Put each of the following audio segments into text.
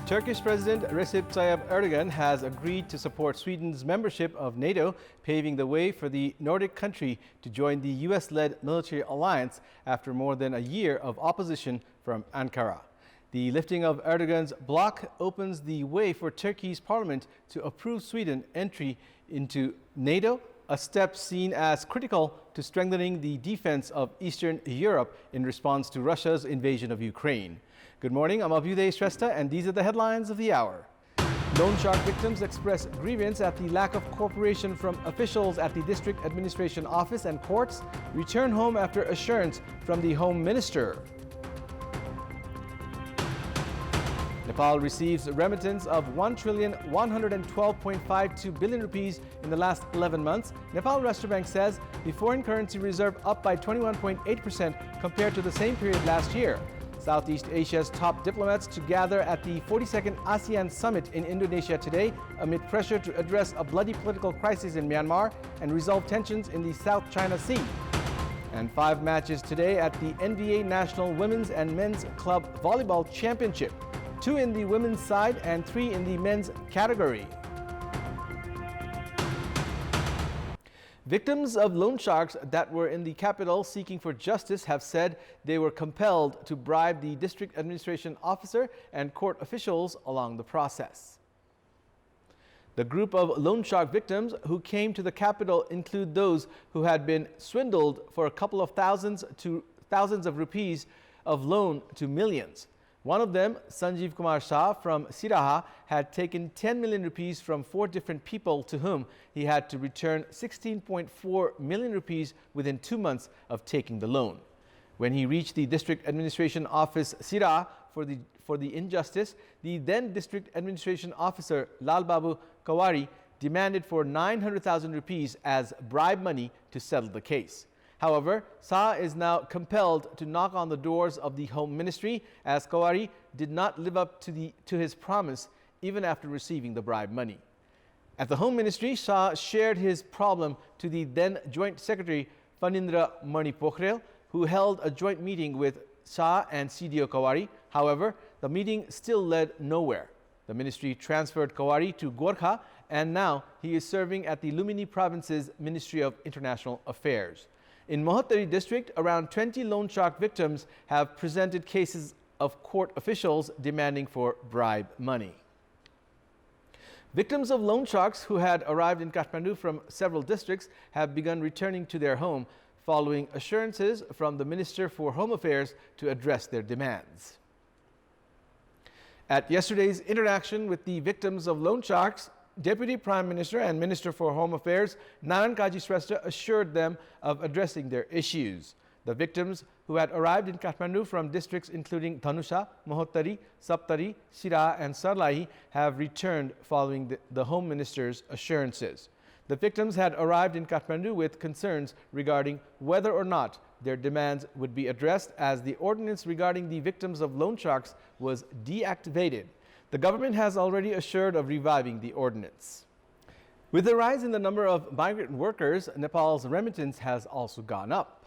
Turkish President Recep Tayyip Erdogan has agreed to support Sweden's membership of NATO, paving the way for the Nordic country to join the US-led military alliance after more than a year of opposition from Ankara. The lifting of Erdogan's block opens the way for Turkey's parliament to approve Sweden's entry into NATO, a step seen as critical to strengthening the defense of Eastern Europe in response to Russia's invasion of Ukraine. Good morning, I'm Abheudaya Shrestha, and these are the headlines of the hour. Loan shark victims express grievance at the lack of cooperation from officials at the district administration office and courts, return home after assurance from the Home Minister. Nepal receives remittance of 1,112.52 billion rupees in the last 11 months. Nepal Rashtra Bank says the foreign currency reserve up by 21.8% compared to the same period last year. Southeast Asia's top diplomats to gather at the 42nd ASEAN Summit in Indonesia today amid pressure to address a bloody political crisis in Myanmar and resolve tensions in the South China Sea. And 5 matches today at the NBA National Women's and Men's Club Volleyball Championship. 2 in the women's side and 3 in the men's category. Victims of loan sharks that were in the capital seeking for justice have said they were compelled to bribe the district administration officer and court officials along the process. The group of loan shark victims who came to the capital include those who had been swindled for a couple of thousands to thousands of rupees of loan to millions. One of them, Sanjeev Kumar Shah from Siraha, had taken 10 million rupees from 4 different people to whom he had to return 16.4 million rupees within 2 months of taking the loan. When he reached the district administration office Siraha for the injustice, the then district administration officer Lal Babu Kawari demanded for 900,000 rupees as bribe money to settle the case. However, Shah is now compelled to knock on the doors of the Home Ministry as Kawari did not live up to his promise even after receiving the bribe money. At the Home Ministry, Shah shared his problem to the then Joint Secretary Phanindra Mani Pokhrel, who held a joint meeting with Shah and CDO Kawari. However, the meeting still led nowhere. The ministry transferred Kawari to Gorkha, and now he is serving at the Lumini Province's Ministry of International Affairs. In Mohottari district, around 20 loan shark victims have presented cases of court officials demanding for bribe money. Victims of loan sharks who had arrived in Kathmandu from several districts have begun returning to their home following assurances from the Minister for Home Affairs to address their demands. At yesterday's interaction with the victims of loan sharks, Deputy Prime Minister and Minister for Home Affairs Naran Kaji Shrestha assured them of addressing their issues. The victims who had arrived in Kathmandu from districts including Dhanusha, Mohottari, Saptari, Sira and Sarlahi have returned following the Home Minister's assurances. The victims had arrived in Kathmandu with concerns regarding whether or not their demands would be addressed as the ordinance regarding the victims of loan sharks was deactivated. The government has already assured of reviving the ordinance. With the rise in the number of migrant workers, Nepal's remittance has also gone up.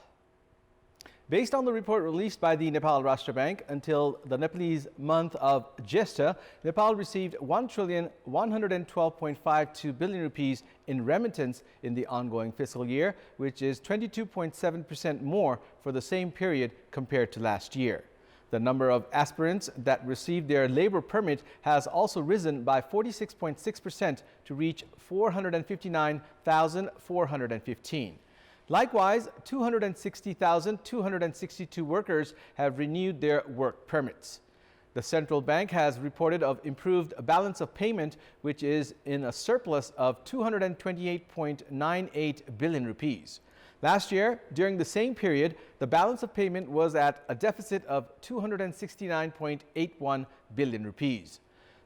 Based on the report released by the Nepal Rashtra Bank, until the Nepalese month of Shrestha, Nepal received 1,112.52 billion rupees in remittance in the ongoing fiscal year, which is 22.7% more for the same period compared to last year. The number of aspirants that received their labor permit has also risen by 46.6% to reach 459,415. Likewise, 260,262 workers have renewed their work permits. The central bank has reported of improved balance of payment, which is in a surplus of 228.98 billion rupees. Last year, during the same period, the balance of payment was at a deficit of 269.81 billion rupees.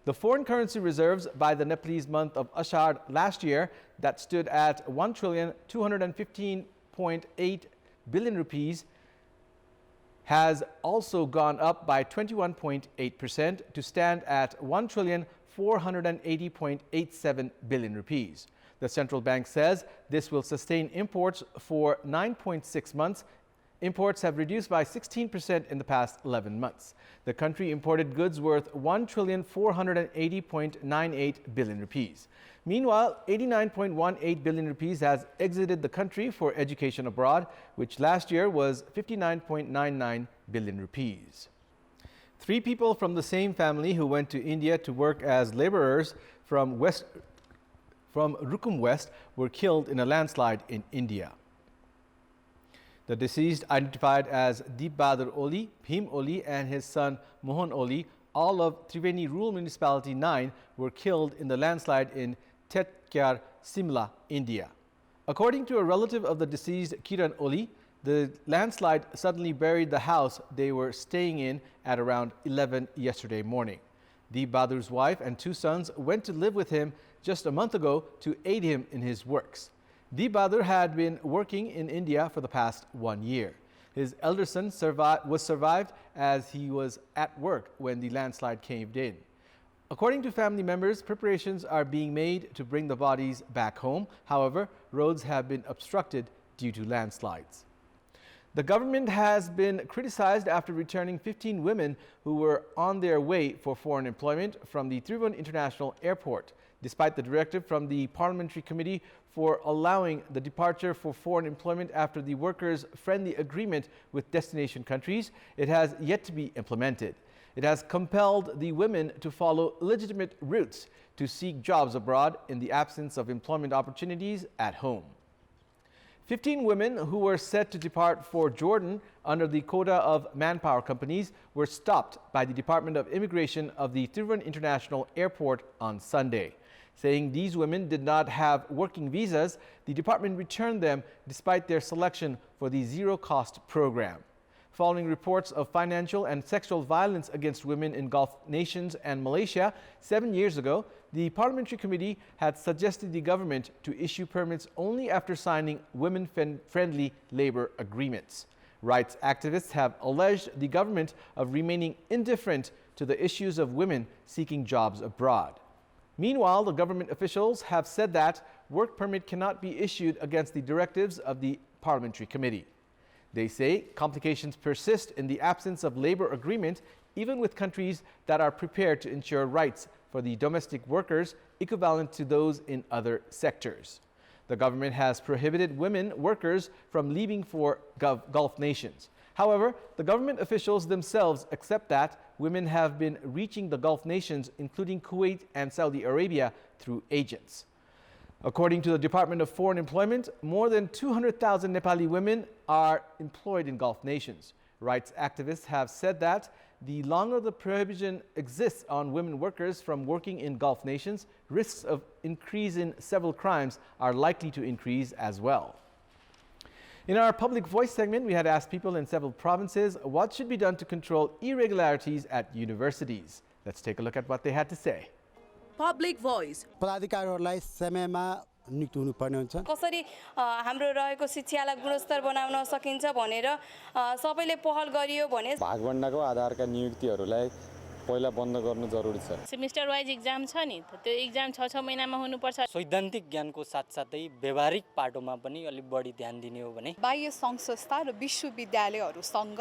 The foreign currency reserves by the Nepalese month of Ashar last year that stood at 1,215.8 billion rupees has also gone up by 21.8% to stand at 1,480.87 billion rupees. The central bank says this will sustain imports for 9.6 months Imports have reduced by 16% in the past 11 months. The country imported goods worth 1,480.98 billion rupees. Meanwhile, 89.18 billion rupees has exited the country for education abroad, which last year was 59.99 billion rupees. 3 people from the same family who went to India to work as laborers from Rukum West were killed in a landslide in India. The deceased, identified as Deep Bahadur Oli, Bhim Oli and his son Mohan Oli, all of Triveni Rural Municipality 9, were killed in the landslide in Tetkyar, Simla, India. According to a relative of the deceased, Kiran Oli, the landslide suddenly buried the house they were staying in at around 11 yesterday morning. Deep Bahadur's wife and 2 sons went to live with him just a month ago to aid him in his works. Deep Bahadur had been working in India for the past 1 year. His elder son survived as he was at work when the landslide caved in. According to family members, preparations are being made to bring the bodies back home. However, roads have been obstructed due to landslides. The government has been criticized after returning 15 women who were on their way for foreign employment from the Trivandrum International Airport. Despite the directive from the Parliamentary Committee for allowing the departure for foreign employment after the workers' friendly agreement with destination countries, it has yet to be implemented. It has compelled the women to follow legitimate routes to seek jobs abroad in the absence of employment opportunities at home. 15 women who were set to depart for Jordan under the quota of manpower companies were stopped by the Department of Immigration of the Trivandrum International Airport on Sunday. Saying these women did not have working visas, the department returned them despite their selection for the zero-cost program. Following reports of financial and sexual violence against women in Gulf nations and Malaysia 7 years ago, the Parliamentary Committee had suggested the government to issue permits only after signing women-friendly labor agreements. Rights activists have alleged the government of remaining indifferent to the issues of women seeking jobs abroad. Meanwhile, the government officials have said that work permit cannot be issued against the directives of the Parliamentary Committee. They say complications persist in the absence of labor agreement, even with countries that are prepared to ensure rights for the domestic workers equivalent to those in other sectors. The government has prohibited women workers from leaving for Gulf nations. However, the government officials themselves accept that women have been reaching the Gulf nations, including Kuwait and Saudi Arabia, through agents. According to the Department of Foreign Employment, more than 200,000 Nepali women are employed in Gulf nations. Rights activists have said that the longer the prohibition exists on women workers from working in Gulf nations, risks of increase in several crimes are likely to increase as well. In our Public Voice segment, we had asked people in several provinces what should be done to control irregularities at universities. Let's take a look at what they had to say. Public Voice. पदाधिकारीहरूलाई समयमा नियुक्त हुनुपर्ने हुन्छ कसरी हाम्रो रहेको शिक्षालाई गुणस्तर बनाउन सकिन्छ भनेर सबैले पहल गरियो भने भागभण्डाको आधारका नियुक्तिहरूलाई पहिला बन्द गर्नु जरुरी छ सेमिस्टर वाइज एक्जाम छ नि त्यो एक्जाम 6 महिनामा हुनुपर्छ सैद्धान्तिक ज्ञानको साथसाथै व्यवहारिक पाटोमा पनि अलि बढी ध्यान दिने हो भने बाह्य सङ्घ संस्था र विश्वविद्यालयहरूसँग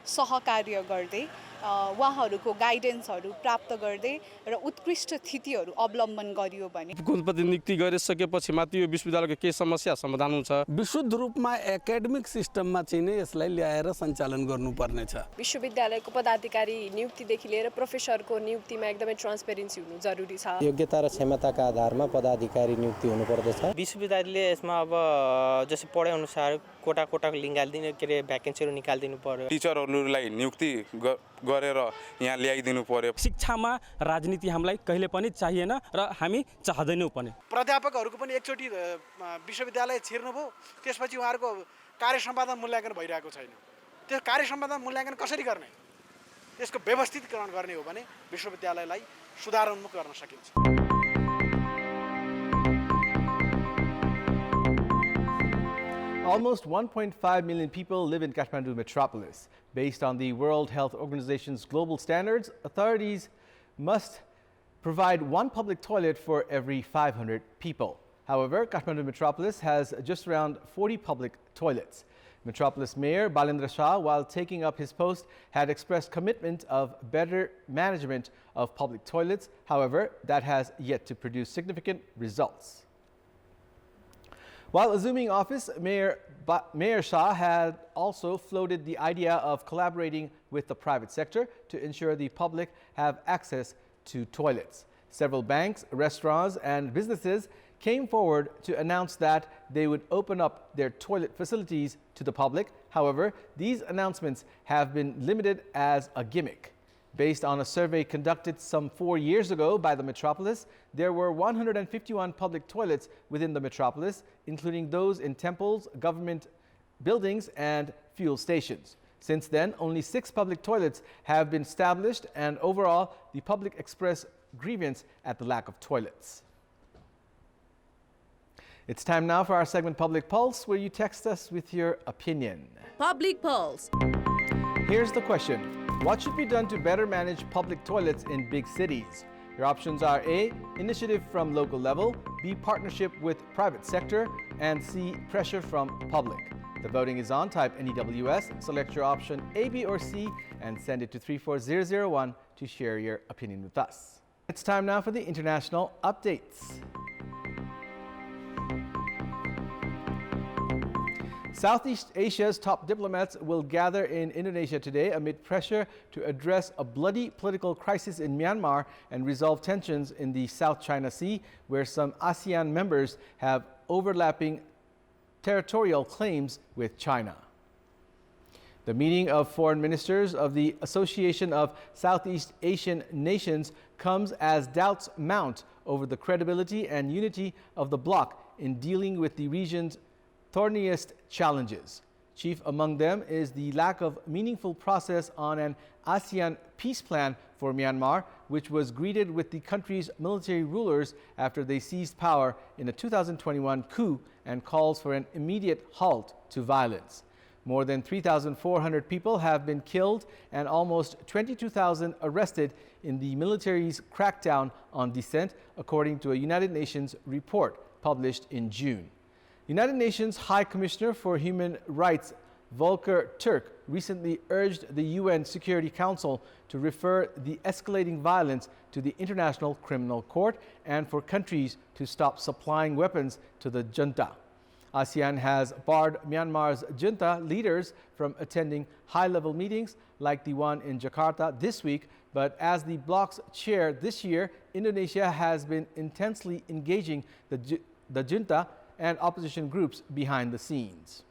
सहकार्य गर्दै उहाँहरूको गाइडेन्सहरू प्राप्त गर्दै र उत्कृष्ट स्थितिहरू अवलम्बन गरियो भने कुलपति नियुक्ति गरिसकेपछि मात्र यो विश्वविद्यालयको के समस्या समाधान हुन्छ विशुद्ध रूपमा एकाडेमिक सिस्टममा चाहिँ नै यसलाई ल्याएर सञ्चालन गर्नुपर्ने छ विश्वविद्यालयको पदाधिकारी नियुक्तिदेखि लिएर प्रोफेसरको नियुक्तिमा एकदमै ट्रान्सपेरेन्सी हुनु जरुरी छ योग्यता र क्षमताका आधारमा पदाधिकारी नियुक्ति हुनुपर्दछ विश्वविद्यालयले यसमा अब जसै पढाइ अनुसार कोटा निकाल्दिनु के रे भ्याकेन्सीहरू निकाल्दिनु पर्यो टिचरहरूलाई नियुक्ति गरेर यहाँ ल्याइदिनु पर्यो शिक्षामा राजनीति हामीलाई कहिले पनि चाहिएन र हामी चाहदैनौँ पनि प्राध्यापकहरूको पनि एकचोटी विश्वविद्यालय छिर्नुभयो त्यसपछि उहाँहरूको कार्य सम्पादन मूल्याङ्कन भइरहेको छैन त्यो कार्य सम्पादन मूल्याङ्कन कसरी गर्ने यसको व्यवस्थितकरण गर्ने हो भने विश्वविद्यालयलाई सुधारोन्मुख गर्न सकिन्छ Almost 1.5 million people live in Kathmandu metropolis. Based on the World Health Organization's global standards, authorities must provide one public toilet for every 500 people. However, Kathmandu metropolis has just around 40 public toilets. Metropolis Mayor Balendra Shah, while taking up his post, had expressed commitment of better management of public toilets. However, that has yet to produce significant results. While assuming office, Mayor Shah had also floated the idea of collaborating with the private sector to ensure the public have access to toilets. Several banks, restaurants and businesses came forward to announce that they would open up their toilet facilities to the public. However, these announcements have been limited as a gimmick. Based on a survey conducted some 4 years ago by the metropolis, there were 151 public toilets within the metropolis, including those in temples, government buildings and fuel stations. Since then, only 6 public toilets have been established, and overall, the public expressed grievance at the lack of toilets. It's time now for our segment Public Pulse, where you text us with your opinion. Public Pulse. Here's the question. What should be done to better manage public toilets in big cities? Your options are A, initiative from local level, B, partnership with private sector, and C, pressure from public. The voting is on. Type NEWS, select your option A, B, or C, and send it to 34001 to share your opinion with us. It's time now for the international updates. Southeast Asia's top diplomats will gather in Indonesia today amid pressure to address a bloody political crisis in Myanmar and resolve tensions in the South China Sea, where some ASEAN members have overlapping territorial claims with China. The meeting of foreign ministers of the Association of Southeast Asian Nations comes as doubts mount over the credibility and unity of the bloc in dealing with the region's thorniest challenges. Chief among them is the lack of meaningful process on an ASEAN peace plan for Myanmar, which was greeted with the country's military rulers after they seized power in a 2021 coup, and calls for an immediate halt to violence. More than 3,400 people have been killed and almost 22,000 arrested in the military's crackdown on dissent, according to a United Nations report published in June. United Nations High Commissioner for Human Rights Volker Turk recently urged the UN Security Council to refer the escalating violence to the International Criminal Court and for countries to stop supplying weapons to the junta. ASEAN has barred Myanmar's junta leaders from attending high-level meetings like the one in Jakarta this week, but as the bloc's chair this year, Indonesia has been intensely engaging the junta and opposition groups behind the scenes.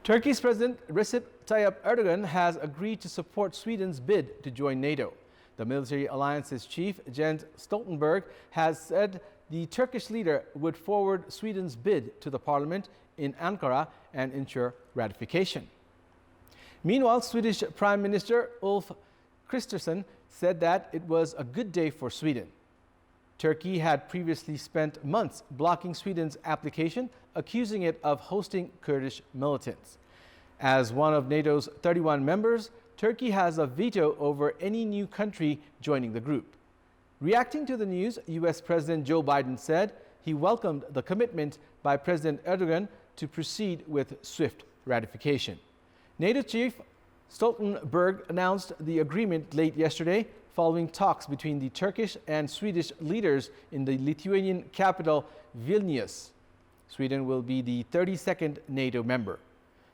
Turkey's President Recep Tayyip Erdogan has agreed to support Sweden's bid to join NATO. The military alliance's chief, Jens Stoltenberg, has said the Turkish leader would forward Sweden's bid to the parliament in Ankara and ensure ratification. Meanwhile, Swedish Prime Minister Ulf Kristersson said that it was a good day for Sweden. Turkey had previously spent months blocking Sweden's application, accusing it of hosting Kurdish militants. As one of NATO's 31 members, Turkey has a veto over any new country joining the group. Reacting to the news, U.S. President Joe Biden said he welcomed the commitment by President Erdogan to proceed with swift ratification. NATO chief Stoltenberg announced the agreement late yesterday, following talks between the Turkish and Swedish leaders in the Lithuanian capital Vilnius. Sweden will be the 32nd NATO member.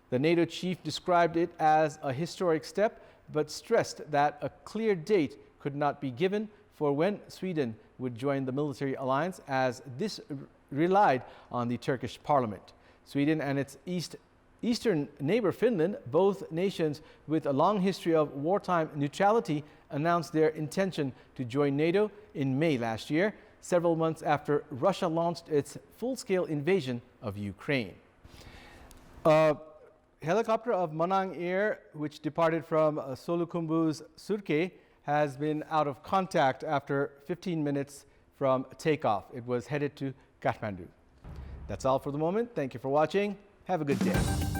The NATO chief described it as a historic step, but stressed that a clear date could not be given for when Sweden would join the military alliance, as this relied on the Turkish parliament. Sweden and its eastern neighbor Finland, both nations with a long history of wartime neutrality, announced their intention to join NATO in May last year, several months after Russia launched its full-scale invasion of Ukraine. A helicopter of Manang Air, which departed from Solukhumbu's Surkhe, has been out of contact after 15 minutes from takeoff. It was headed to Kathmandu. That's all for the moment. Thank you for watching. Have a good day.